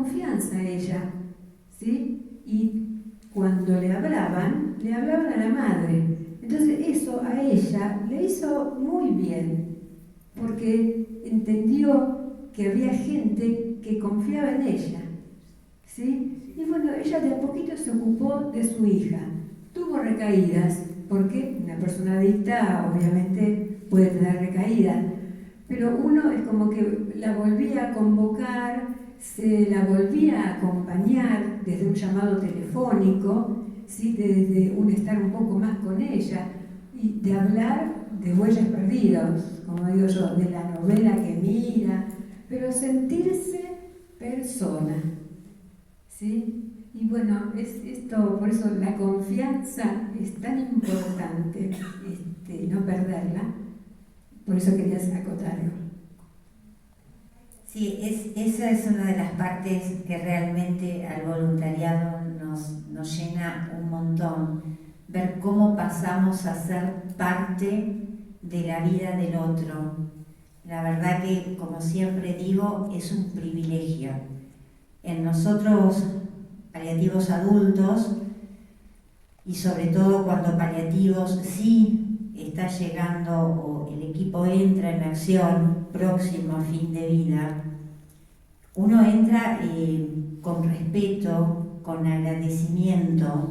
confianza a ella, ¿sí? Y cuando le hablaban a la madre. Entonces eso a ella le hizo muy bien, porque entendió que había gente que confiaba en ella, ¿sí? Y bueno, ella de a poquito se ocupó de su hija. Tuvo recaídas, porque una persona adicta obviamente puede tener recaídas, pero uno es como que la volvía a convocar, se la volvía a acompañar desde un llamado telefónico, ¿sí? Desde un estar un poco más con ella y de hablar de huellas perdidas, como digo yo, de la novela que mira, pero sentirse persona, ¿sí? Y bueno, es esto, por eso la confianza es tan importante, no perderla. Por eso querías acotarlo. Sí, esa es una de las partes que realmente al voluntariado nos llena un montón. Ver cómo pasamos a ser parte de la vida del otro. La verdad que, como siempre digo, es un privilegio. En nosotros, paliativos adultos, y sobre todo cuando paliativos sí está llegando o el equipo entra en acción próximo a fin de vida, uno entra con respeto, con agradecimiento,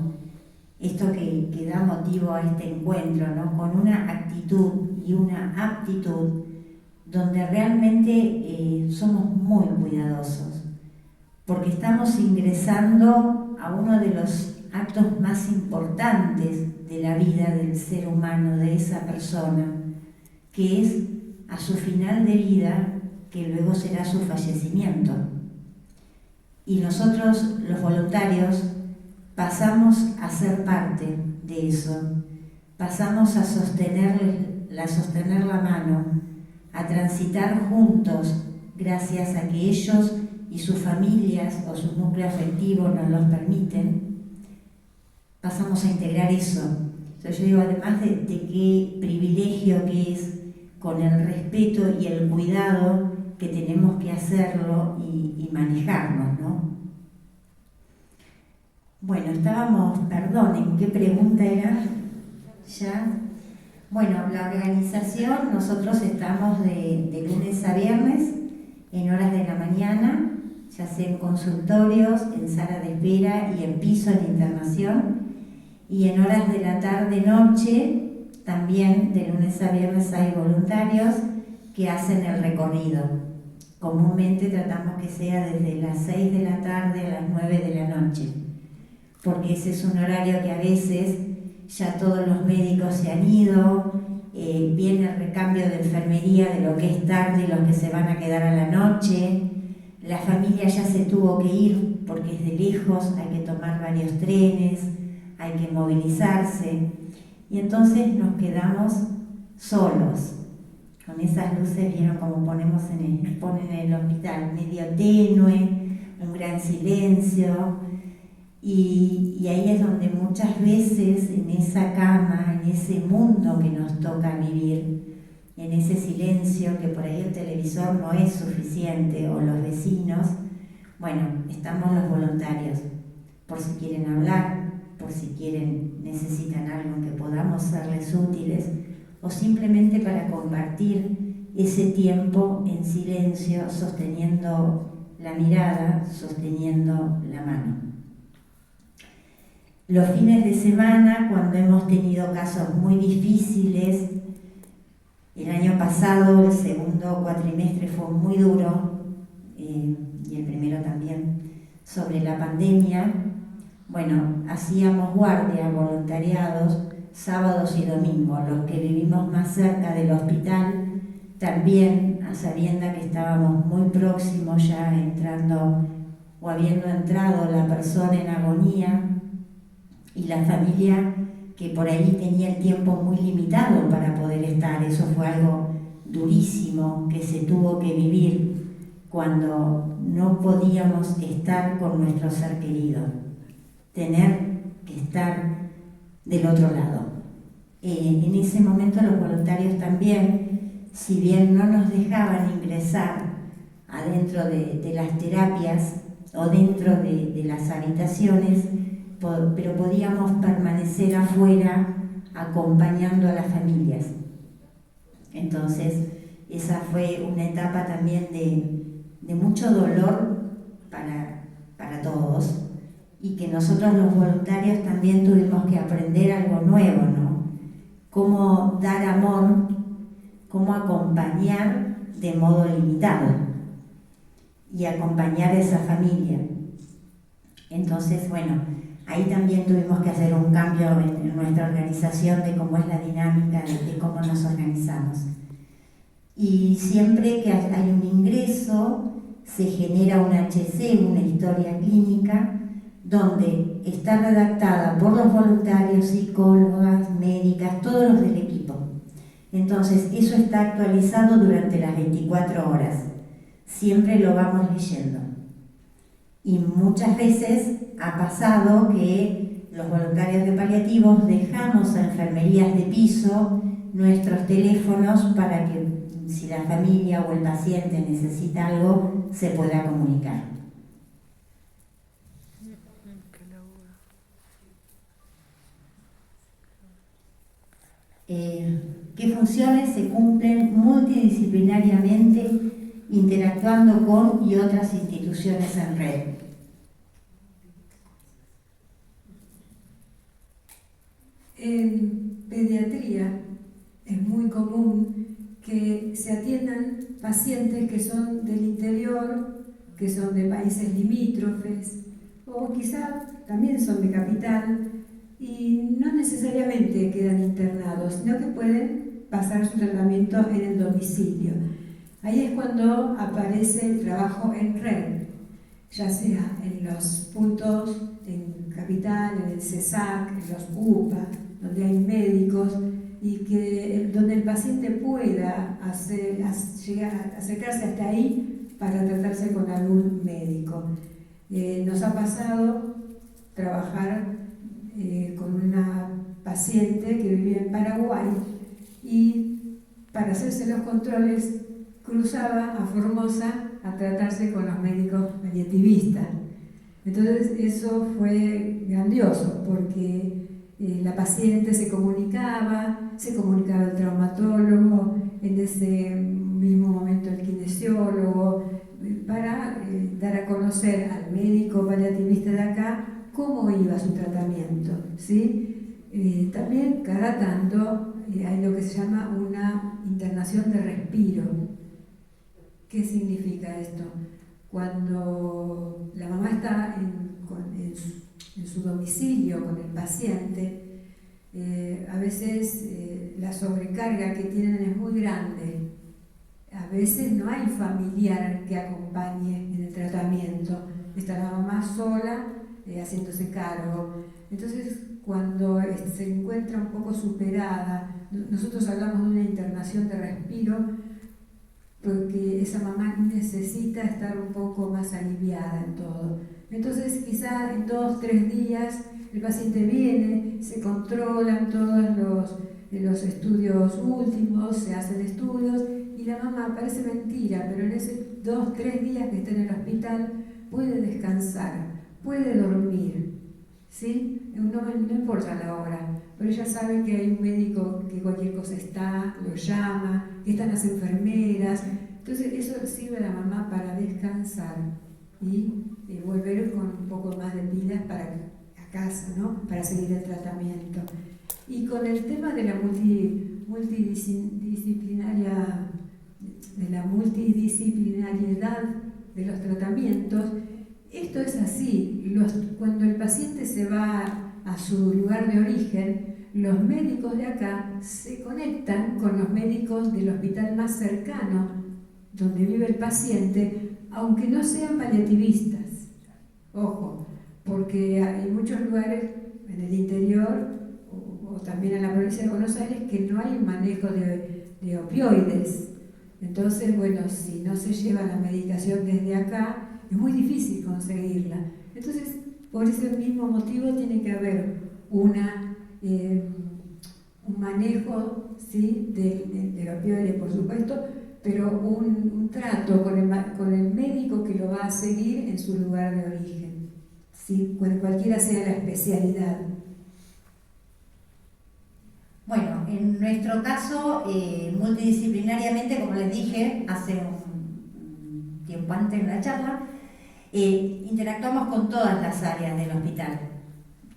esto que da motivo a este encuentro, ¿no? Con una actitud y una aptitud donde realmente somos muy cuidadosos, porque estamos ingresando a uno de los actos más importantes de la vida del ser humano, de esa persona, que es a su final de vida, que luego será su fallecimiento. Y nosotros, los voluntarios, pasamos a ser parte de eso, pasamos a sostener la mano, a transitar juntos, gracias a que ellos y sus familias o su núcleo afectivo nos los permiten, pasamos a integrar eso. Entonces yo digo, además de qué privilegio que es, con el respeto y el cuidado que tenemos que hacerlo y manejarnos, ¿no? Bueno, estábamos, perdonen, ¿qué pregunta era? ¿Ya? Bueno, la organización, nosotros estamos de lunes a viernes, en horas de la mañana, ya sea en consultorios, en sala de espera y en piso en internación, y en horas de la tarde-noche, también de lunes a viernes hay voluntarios que hacen el recorrido. Comúnmente tratamos que sea desde las 6 de la tarde a las 9 de la noche, porque ese es un horario que a veces ya todos los médicos se han ido, viene el recambio de enfermería de lo que es tarde y los que se van a quedar a la noche, la familia ya se tuvo que ir porque es de lejos, hay que tomar varios trenes, hay que movilizarse, y entonces nos quedamos solos, con esas luces, vieron como ponen en el hospital, medio tenue, un gran silencio, y ahí es donde muchas veces en esa cama, en ese mundo que nos toca vivir, en ese silencio que por ahí el televisor no es suficiente o los vecinos, bueno, estamos los voluntarios, por si quieren hablar, por si necesitan algo en que podamos serles útiles, o simplemente para compartir ese tiempo en silencio, sosteniendo la mirada, sosteniendo la mano. Los fines de semana, cuando hemos tenido casos muy difíciles, el año pasado, el segundo cuatrimestre fue muy duro, y el primero también, sobre la pandemia, bueno, hacíamos guardia, voluntariados, sábados y domingos. Los que vivimos más cerca del hospital, también a sabiendas que estábamos muy próximos ya entrando o habiendo entrado la persona en agonía, y la familia que por ahí tenía el tiempo muy limitado para poder estar. Eso fue algo durísimo que se tuvo que vivir cuando no podíamos estar con nuestro ser querido, tener que estar del otro lado. En ese momento los voluntarios también, si bien no nos dejaban ingresar adentro de las terapias, o dentro de las habitaciones, pero podíamos permanecer afuera acompañando a las familias. Entonces, esa fue una etapa también de mucho dolor para todos, y que nosotros los voluntarios también tuvimos que aprender algo nuevo, ¿no? Cómo dar amor, cómo acompañar de modo limitado y acompañar a esa familia. Entonces, bueno, ahí también tuvimos que hacer un cambio en nuestra organización de cómo es la dinámica, de cómo nos organizamos. Y siempre que hay un ingreso, se genera un HC, una historia clínica, donde está redactada por los voluntarios, psicólogas, médicas, todos los del equipo. Entonces, eso está actualizado durante las 24 horas. Siempre lo vamos leyendo. Y muchas veces ha pasado que los voluntarios de paliativos dejamos a enfermerías de piso nuestros teléfonos para que, si la familia o el paciente necesita algo, se pueda comunicar. ¿Qué funciones se cumplen multidisciplinariamente interactuando con y otras instituciones en red? En pediatría es muy común que se atiendan pacientes que son del interior, que son de países limítrofes, o quizá también son de capital, y no necesariamente quedan internados, sino que pueden pasar su tratamiento en el domicilio. Ahí es cuando aparece el trabajo en red, ya sea en los puntos en capital, en el CESAC, en los UPA, donde hay médicos, y donde el paciente pueda acercarse hasta ahí para tratarse con algún médico. Nos ha pasado trabajar con una paciente que vivía en Paraguay, y para hacerse los controles cruzaba a Formosa a tratarse con los médicos paliativistas. Entonces eso fue grandioso, porque la paciente se comunicaba el traumatólogo, en ese mismo momento el kinesiólogo, para dar a conocer al médico paliativista de acá cómo iba su tratamiento, ¿sí? También cada tanto hay lo que se llama una internación de respiro. ¿Qué significa esto? Cuando la mamá está en su domicilio con el paciente, a veces la sobrecarga que tienen es muy grande. A veces no hay familiar que acompañe en el tratamiento. Está la mamá sola haciéndose cargo. Entonces, cuando se encuentra un poco superada, nosotros hablamos de una internación de respiro, porque esa mamá necesita estar un poco más aliviada en todo. Entonces, quizá en 2-3 días el paciente viene, se controlan todos los estudios últimos, se hacen estudios, y la mamá, parece mentira, pero en esos 2-3 días que está en el hospital puede descansar, puede dormir, ¿sí? No importa la hora, pero ella sabe que hay un médico que cualquier cosa está, lo llama, que están las enfermeras. Entonces eso sirve a la mamá para descansar y volver con un poco más de pilas para a casa, ¿no? Para seguir el tratamiento. Y con el tema de la multidisciplinariedad de los tratamientos, esto es así. Cuando el paciente se va a su lugar de origen, los médicos de acá se conectan con los médicos del hospital más cercano donde vive el paciente, aunque no sean paliativistas. Ojo, porque hay muchos lugares en el interior o también en la provincia de Buenos Aires que no hay manejo de opioides. Entonces, bueno, si no se lleva la medicación desde acá, es muy difícil conseguirla. Entonces, por ese mismo motivo tiene que haber un manejo, ¿sí?, del opioide, por supuesto, pero un trato con el médico que lo va a seguir en su lugar de origen, ¿sí? Cualquiera sea la especialidad. Bueno, en nuestro caso, multidisciplinariamente, como les dije hace un tiempo antes en la charla, interactuamos con todas las áreas del hospital,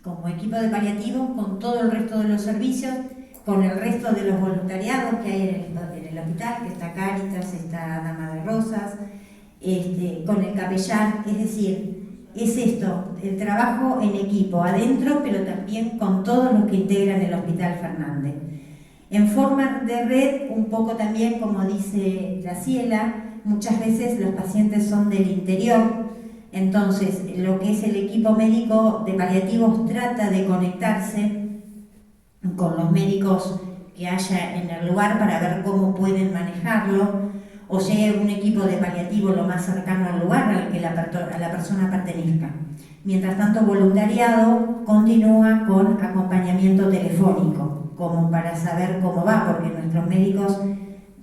como equipo de paliativos, con todo el resto de los servicios, con el resto de los voluntariados que hay en el hospital, que está Cáritas, está Dama de Rosas, con el capellán, es decir, es esto, el trabajo en equipo, adentro, pero también con todos los que integran el Hospital Fernández. En forma de red, un poco también, como dice Graciela, muchas veces los pacientes son del interior, entonces lo que es el equipo médico de paliativos trata de conectarse con los médicos que haya en el lugar para ver cómo pueden manejarlo, o si hay algún equipo de paliativo lo más cercano al lugar al que la persona pertenezca. Mientras tanto, voluntariado continúa con acompañamiento telefónico, como para saber cómo va, porque nuestros médicos,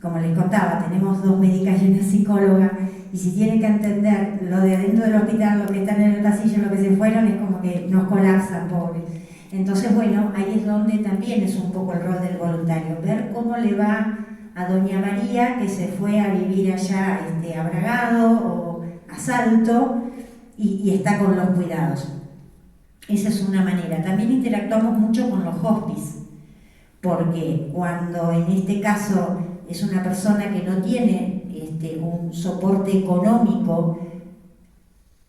como les contaba, tenemos 2 médicas y una psicóloga, y si tienen que entender lo de adentro del hospital, lo que están en el pasillo, lo que se fueron, es como que nos colapsan, pobres. Entonces, bueno, ahí es donde también es un poco el rol del voluntario, ver cómo le va a doña María, que se fue a vivir allá a Bragado o a Salto y está con los cuidados. Esa es una manera. También interactuamos mucho con los hospice, porque cuando en este caso es una persona que no tiene un soporte económico,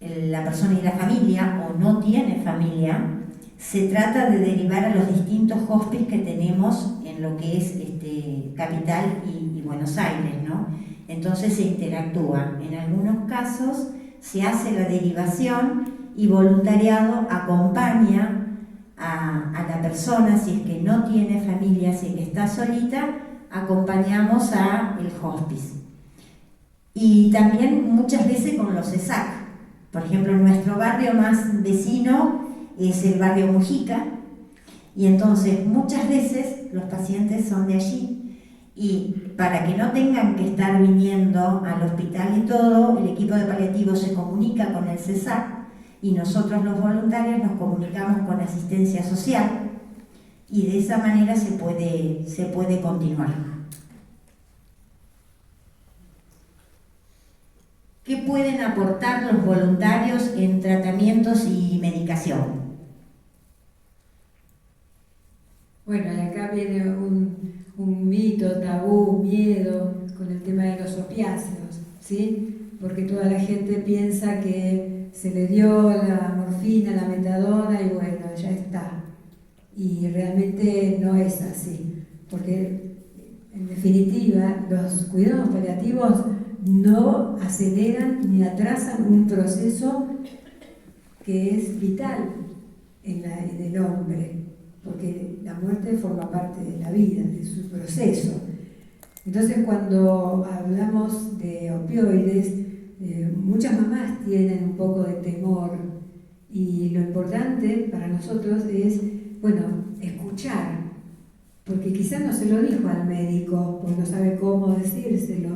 la persona y la familia, o no tiene familia, se trata de derivar a los distintos hospices que tenemos en lo que es Capital y Buenos Aires, ¿no? Entonces se interactúa. En algunos casos se hace la derivación y voluntariado acompaña a la persona, si es que no tiene familia, si es que está solita, acompañamos a el hospice. Y también muchas veces con los ESAC. Por ejemplo, nuestro barrio más vecino es el barrio Mujica, y entonces muchas veces los pacientes son de allí, y para que no tengan que estar viniendo al hospital y todo, el equipo de paliativos se comunica con el CESAC y nosotros los voluntarios nos comunicamos con asistencia social, y de esa manera se puede continuar. ¿Qué pueden aportar los voluntarios en tratamientos y medicación? Bueno, y acá viene un mito, tabú, miedo con el tema de los opiáceos, ¿sí? Porque toda la gente piensa que se le dio la morfina, la metadona y bueno, ya está. Y realmente no es así, porque en definitiva los cuidados paliativos no aceleran ni atrasan un proceso que es vital en el hombre, porque la muerte forma parte de la vida, de su proceso. Entonces, cuando hablamos de opioides, muchas mamás tienen un poco de temor, y lo importante para nosotros es, bueno, escuchar, porque quizás no se lo dijo al médico, porque no sabe cómo decírselo,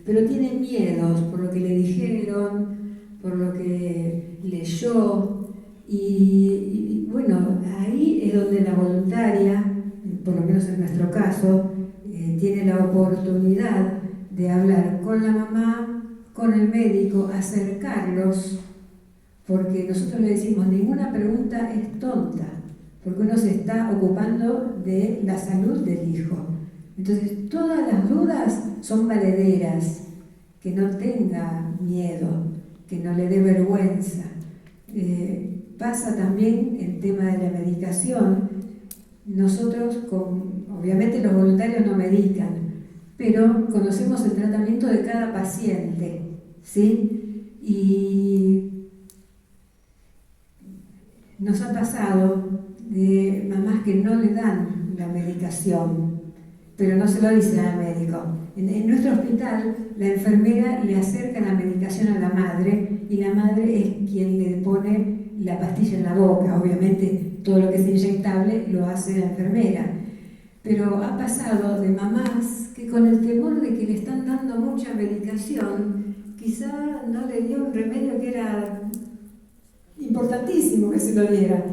pero tiene miedos por lo que le dijeron, por lo que leyó, y bueno, ahí es donde la voluntaria, por lo menos en nuestro caso, tiene la oportunidad de hablar con la mamá, con el médico, acercarlos, porque nosotros le decimos, ninguna pregunta es tonta, porque uno se está ocupando de la salud del hijo. Entonces, todas las dudas son valederas, que no tenga miedo, que no le dé vergüenza. Pasa también el tema de la medicación. Nosotros, obviamente los voluntarios no medican, pero conocemos el tratamiento de cada paciente, ¿sí? Y nos ha pasado de mamás que no le dan la medicación, pero no se lo dicen al médico. En nuestro hospital, la enfermera le acerca la medicación a la madre, y la madre es quien le pone la pastilla en la boca. Obviamente, todo lo que es inyectable lo hace la enfermera. pero ha pasado de mamás que con el temor de que le están dando mucha medicación, quizá no le dio un remedio que era importantísimo que se lo diera.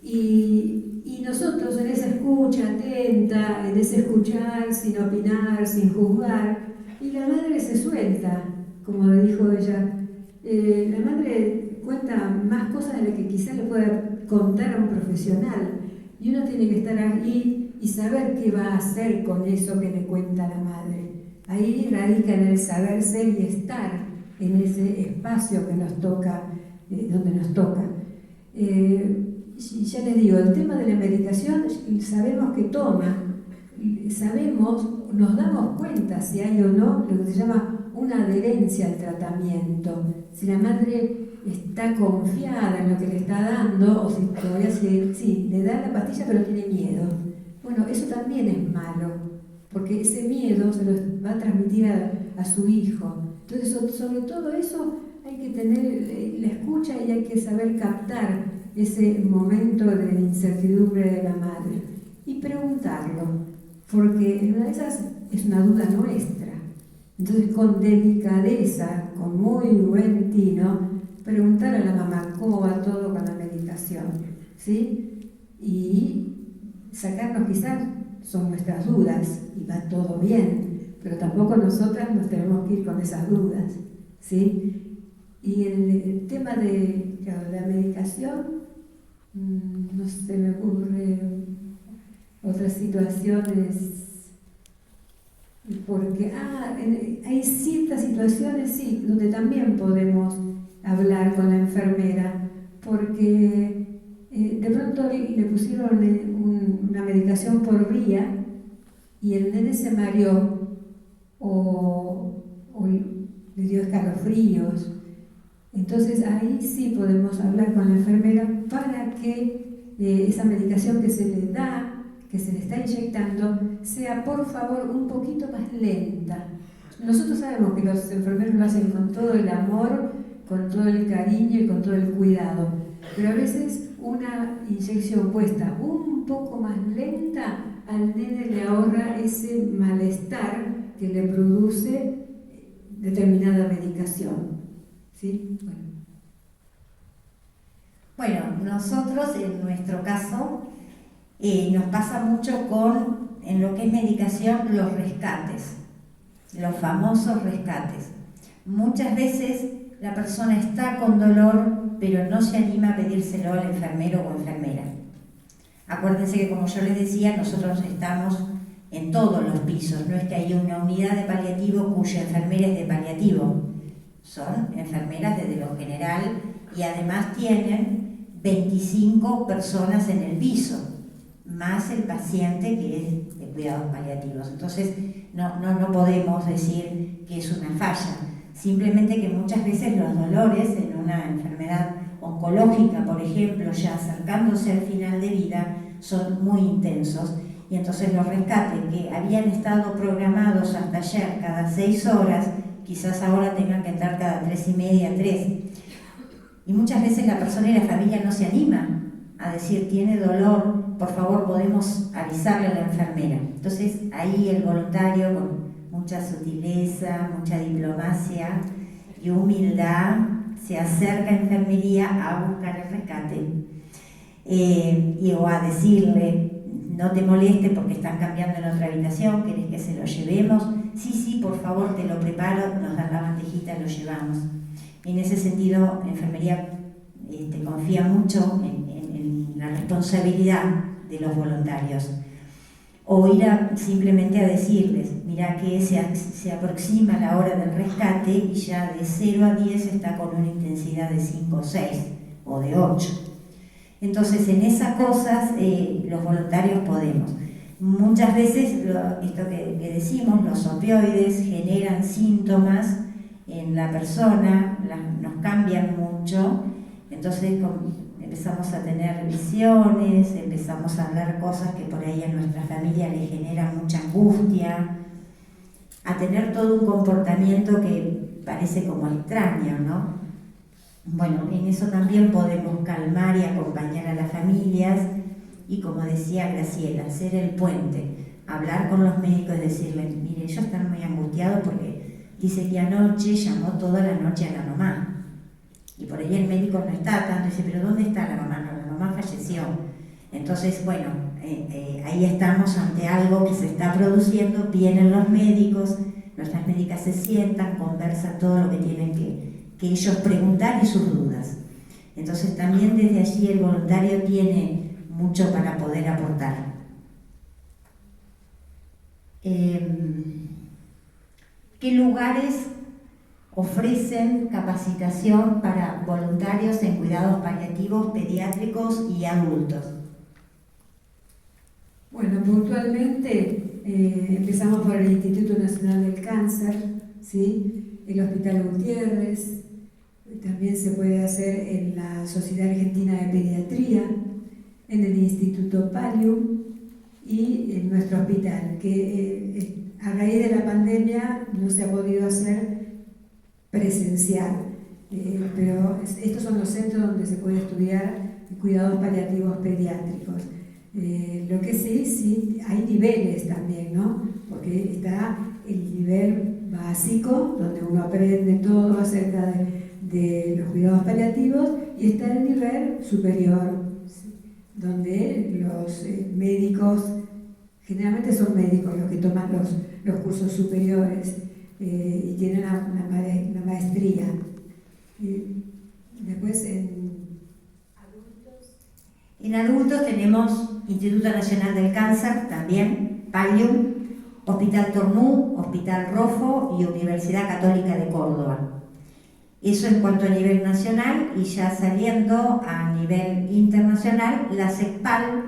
Y nosotros en esa escucha atenta, en ese escuchar sin opinar, sin juzgar, y la madre se suelta, como le dijo ella. La madre cuenta más cosas de las que quizá le pueda contar a un profesional, y uno tiene que estar ahí y saber qué va a hacer con eso que le cuenta la madre. Ahí radica en el saber ser y estar en ese espacio que nos toca, donde nos toca. Ya les digo, el tema de la medicación sabemos que toma, sabemos, nos damos cuenta si hay o no lo que se llama una adherencia al tratamiento, si la madre está confiada en lo que le está dando o si todavía sí, le da la pastilla pero tiene miedo. Bueno, eso también es malo, porque ese miedo se lo va a transmitir a su hijo. Entonces, sobre todo eso hay que tener la escucha y hay que saber captar ese momento de incertidumbre de la madre y preguntarlo, porque en una de esas es una duda nuestra. Entonces, con delicadeza, con muy buen tino, preguntar a la mamá cómo va todo con la medicación, ¿sí? Y sacarnos quizás son nuestras dudas y va todo bien, pero tampoco nosotras nos tenemos que ir con esas dudas, ¿sí? Y el tema de la medicación, no se me ocurre otras situaciones, porque hay ciertas situaciones, sí, donde también podemos hablar con la enfermera, porque de pronto le pusieron una medicación por vía y el nene se mareó o le dio escalofríos. Entonces ahí sí podemos hablar con la enfermera para que esa medicación que se le da, que se le está inyectando, sea por favor un poquito más lenta. Nosotros sabemos que los enfermeros lo hacen con todo el amor, con todo el cariño y con todo el cuidado, pero a veces una inyección puesta un poco más lenta al nene le ahorra ese malestar que le produce determinada medicación. ¿Sí? Bueno, nosotros en nuestro caso nos pasa mucho en lo que es medicación, los rescates, los famosos rescates. Muchas veces la persona está con dolor, pero no se anima a pedírselo al enfermero o enfermera. Acuérdense que, como yo les decía, nosotros estamos en todos los pisos, no es que haya una unidad de paliativo cuya enfermera es de paliativo. Son enfermeras desde lo general y además tienen 25 personas en el piso, más el paciente que es de cuidados paliativos. Entonces no podemos decir que es una falla, simplemente que muchas veces los dolores en una enfermedad oncológica, por ejemplo, ya acercándose al final de vida, son muy intensos. Y entonces los rescates que habían estado programados hasta ayer cada 6 horas, quizás ahora tengan que entrar cada 3:30, 3. Y muchas veces la persona y la familia no se animan a decir, tiene dolor, por favor podemos avisarle a la enfermera. Entonces ahí el voluntario, con mucha sutileza, mucha diplomacia y humildad, se acerca a enfermería a buscar el rescate o a decirle, no te moleste porque están cambiando en otra habitación, ¿querés que se lo llevemos? Sí, por favor, te lo preparo, nos dan la bandejita, lo llevamos. En ese sentido, la enfermería confía mucho en la responsabilidad de los voluntarios. O ir simplemente a decirles, mira que se aproxima la hora del rescate y ya de 0 a 10 está con una intensidad de 5 o 6 o de 8. Entonces, en esas cosas los voluntarios podemos. Muchas veces, esto que decimos, los opioides generan síntomas en la persona, nos cambian mucho, entonces empezamos a tener visiones, empezamos a hablar cosas que por ahí a nuestra familia le generan mucha angustia, a tener todo un comportamiento que parece como extraño, ¿no? Bueno, en eso también podemos calmar y acompañar a las familias y, como decía Graciela, ser el puente. hablar con los médicos y decirles, mire, ellos están muy angustiados porque dice que anoche llamó toda la noche a la mamá. Y por ahí el médico no está tanto, dice, pero ¿dónde está la mamá? No, la mamá falleció. Entonces, bueno, ahí estamos ante algo que se está produciendo, vienen los médicos, nuestras médicas se sientan, conversan todo lo que tienen que ellos preguntar y sus dudas. Entonces también desde allí el voluntario tiene mucho para poder aportar. ¿Qué lugares ofrecen capacitación para voluntarios en cuidados paliativos, pediátricos y adultos? Bueno, puntualmente empezamos por el Instituto Nacional del Cáncer, ¿sí? El Hospital Gutiérrez, también se puede hacer en la Sociedad Argentina de Pediatría, en el Instituto Pallium y en nuestro hospital, que a raíz de la pandemia no se ha podido hacer presencial, pero estos son los centros donde se puede estudiar cuidados paliativos pediátricos. Lo que sí, hay niveles también, ¿no? Porque está el nivel básico, donde uno aprende todo acerca de los cuidados paliativos, y está el nivel superior, ¿sí? Donde los médicos, generalmente son médicos los que toman los cursos superiores y tienen una maestría. Después en adultos tenemos Instituto Nacional del Cáncer, también, Pallium, Hospital Tornú, Hospital Rofo y Universidad Católica de Córdoba. Eso en cuanto a nivel nacional, y ya saliendo a nivel internacional, la CECPAL,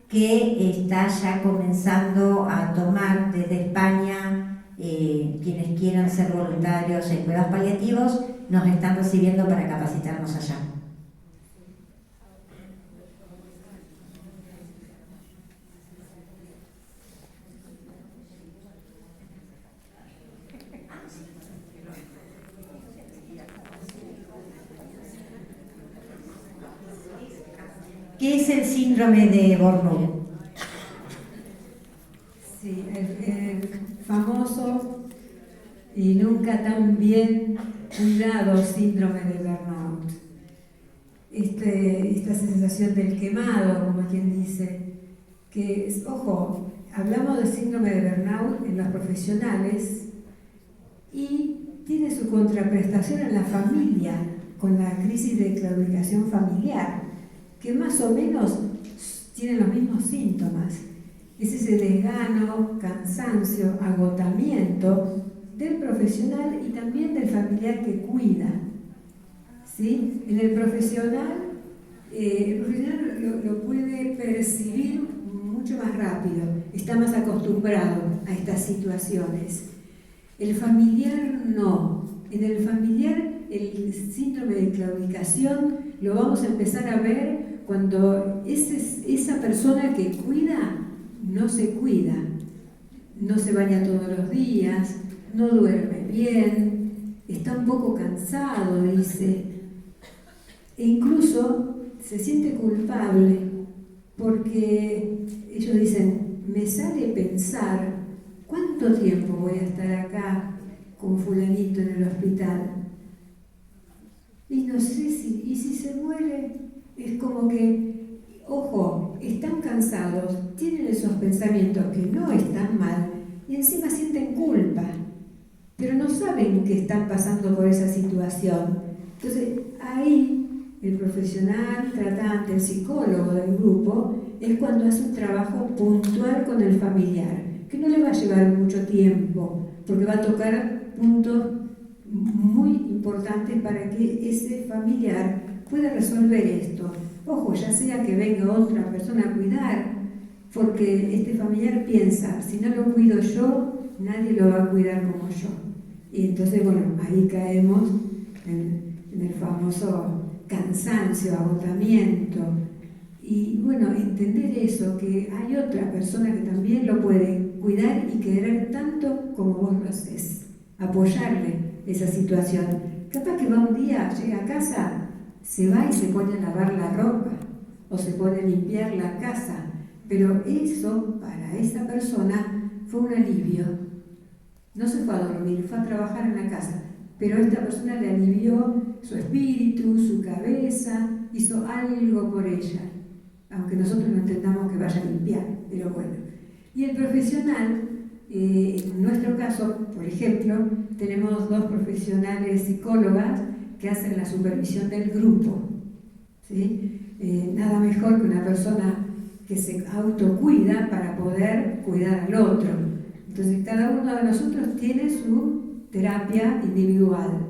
que está ya comenzando a tomar desde España, quienes quieran ser voluntarios en cuidados paliativos, nos están recibiendo para capacitarnos allá. ¿Qué es el síndrome de Burnout? Sí, el famoso y nunca tan bien cuidado síndrome de burnout. Esta sensación del quemado, como quien dice, que, ojo, hablamos de síndrome de burnout en los profesionales y tiene su contraprestación en la familia, con la crisis de claudicación familiar, que más o menos tienen los mismos síntomas. Es ese desgano, cansancio, agotamiento del profesional y también del familiar que cuida, ¿sí? En el profesional lo puede percibir mucho más rápido, está más acostumbrado a estas situaciones. El familiar no. En el familiar el síndrome de claudicación lo vamos a empezar a ver cuando esa persona que cuida no se cuida, no se baña todos los días, no duerme bien, está un poco cansado, dice, e incluso se siente culpable porque ellos dicen, me sale pensar cuánto tiempo voy a estar acá con fulanito en el hospital y no sé si se muere. Es como que, ojo, están cansados, tienen esos pensamientos que no están mal y encima sienten culpa, pero no saben que están pasando por esa situación. Entonces ahí el profesional tratante, el psicólogo del grupo, es cuando hace un trabajo puntual con el familiar, que no le va a llevar mucho tiempo, porque va a tocar puntos muy importantes para que ese familiar pueda resolver esto. Ojo, ya sea que venga otra persona a cuidar, porque este familiar piensa, si no lo cuido yo, nadie lo va a cuidar como yo. Y entonces, bueno, ahí caemos en el famoso cansancio, agotamiento. Y bueno, entender eso, que hay otra persona que también lo puede cuidar y querer tanto como vos lo haces. Apoyarle esa situación. Capaz que va un día, llega a casa, se va y se pone a lavar la ropa o se pone a limpiar la casa, Pero eso, para esa persona, fue un alivio. No se fue a dormir, fue a trabajar en la casa, pero esta persona le alivió su espíritu, su cabeza, hizo algo por ella, aunque nosotros no entendamos que vaya a limpiar, pero bueno. Y el profesional, en nuestro caso, por ejemplo, tenemos 2 profesionales psicólogas que hacen la supervisión del grupo, ¿sí? Nada mejor que una persona que se autocuida para poder cuidar al otro. Entonces cada uno de nosotros tiene su terapia individual,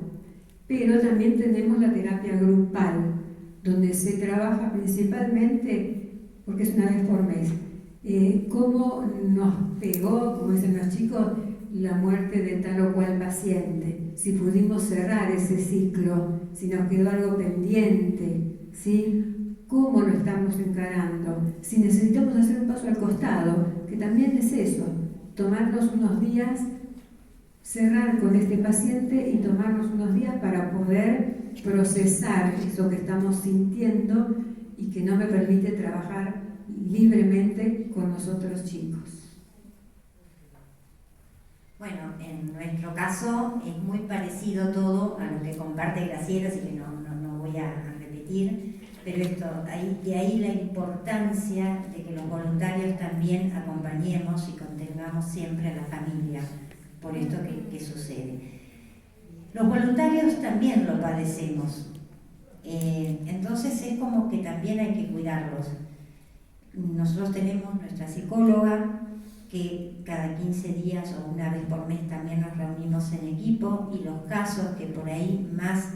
pero también tenemos la terapia grupal, donde se trabaja principalmente, porque es una vez por mes, cómo nos pegó, como dicen los chicos, la muerte de tal o cual paciente, si pudimos cerrar ese ciclo, si nos quedó algo pendiente, ¿sí? ¿Cómo lo estamos encarando? Si necesitamos hacer un paso al costado, que también es eso, tomarnos unos días, cerrar con este paciente y tomarnos unos días para poder procesar eso que estamos sintiendo y que no me permite trabajar libremente con los otros chicos. Bueno, en nuestro caso es muy parecido todo a lo que comparte Graciela, así que no voy a repetir, pero de ahí la importancia de que los voluntarios también acompañemos y contengamos siempre a la familia por esto que sucede. Los voluntarios también lo padecemos, entonces es como que también hay que cuidarlos. Nosotros tenemos nuestra psicóloga, que cada 15 días o una vez por mes también nos reunimos en equipo, y los casos que por ahí más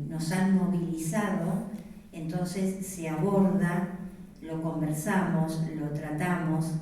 nos han movilizado, entonces se aborda, lo conversamos, lo tratamos,